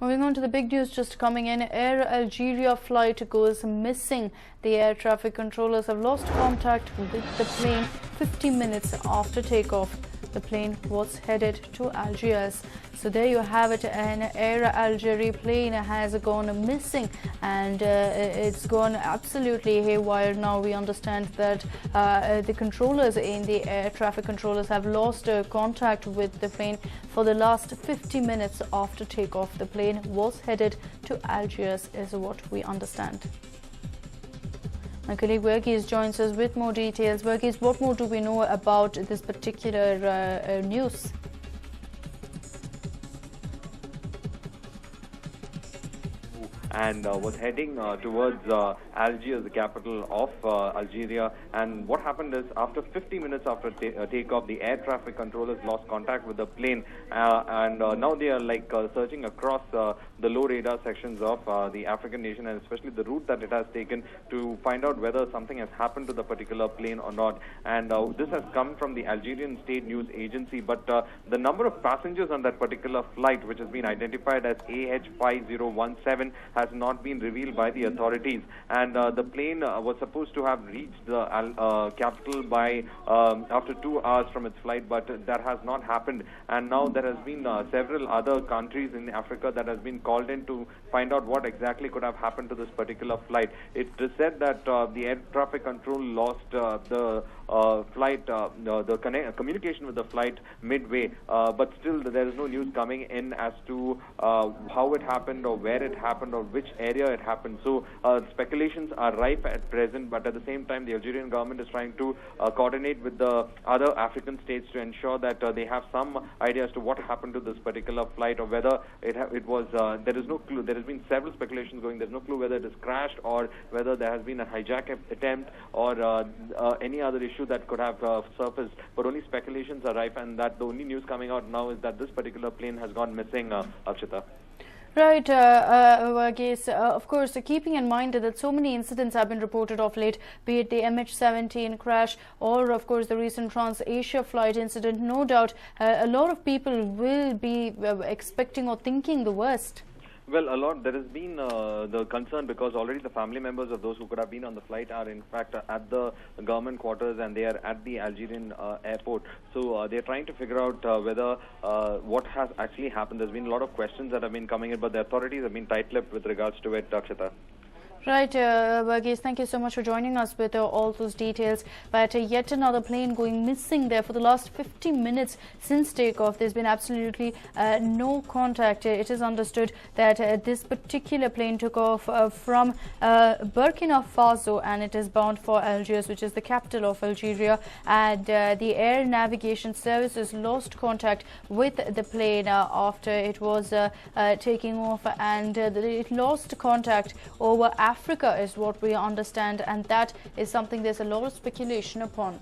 Moving on to the big news just coming in, Air Algeria flight goes missing. The air traffic controllers have lost contact with the plane 50 minutes after takeoff. The plane was headed to Algiers. So there you have it, an Air Algerie plane has gone missing, and it's gone absolutely haywire. Now we understand that the controllers in the air traffic controllers have lost contact with the plane for the last 50 minutes after takeoff. The plane was headed to Algiers is what we understand. My colleague Verghese joins us with more details. Verghese, what more do we know about this particular news? And was heading towards Algiers, the capital of Algeria. And what happened is, after 50 minutes after takeoff, the air traffic controllers lost contact with the plane, and now they are searching across the low radar sections of the African nation, and especially the route that it has taken, to find out whether something has happened to the particular plane or not. And this has come from the Algerian state news agency, but the number of passengers on that particular flight, which has been identified as AH5017, has not been revealed by the authorities. And the plane was supposed to have reached the capital by after 2 hours from its flight, but that has not happened. And now there has been several other countries in Africa that has been called in to find out what exactly could have happened to this particular flight. It is said that the air traffic control lost the flight, the communication with the flight midway, but still there is no news coming in as to how it happened or where it happened or which area it happened. So speculations are rife at present, but at the same time the Algerian government is trying to coordinate with the other African states to ensure that they have some idea as to what happened to this particular flight, or whether it was there is no clue. There has been several speculations going. There's no clue whether it is crashed or whether there has been a hijack attempt or any other issue that could have surfaced, but only speculations are rife, and that the only news coming out now is that this particular plane has gone missing, Akshita. Right, Verghese, of course, keeping in mind that so many incidents have been reported of late, be it the MH17 crash or, of course, the recent Trans-Asia flight incident, no doubt a lot of people will be expecting or thinking the worst. Well, a lot. There has been the concern because already the family members of those who could have been on the flight are in fact at the government quarters, and they are at the Algerian airport. So they're trying to figure out whether what has actually happened. There's been a lot of questions that have been coming in, but the authorities have been tight-lipped with regards to it, Akshita. Right, Verghese, thank you so much for joining us with all those details. But yet another plane going missing there for the last 50 minutes since takeoff. There's been absolutely no contact. It is understood that this particular plane took off from Burkina Faso, and it is bound for Algiers, which is the capital of Algeria. And the air navigation services lost contact with the plane after it was taking off, and it lost contact over Africa is what we understand, and that is something there's a lot of speculation upon.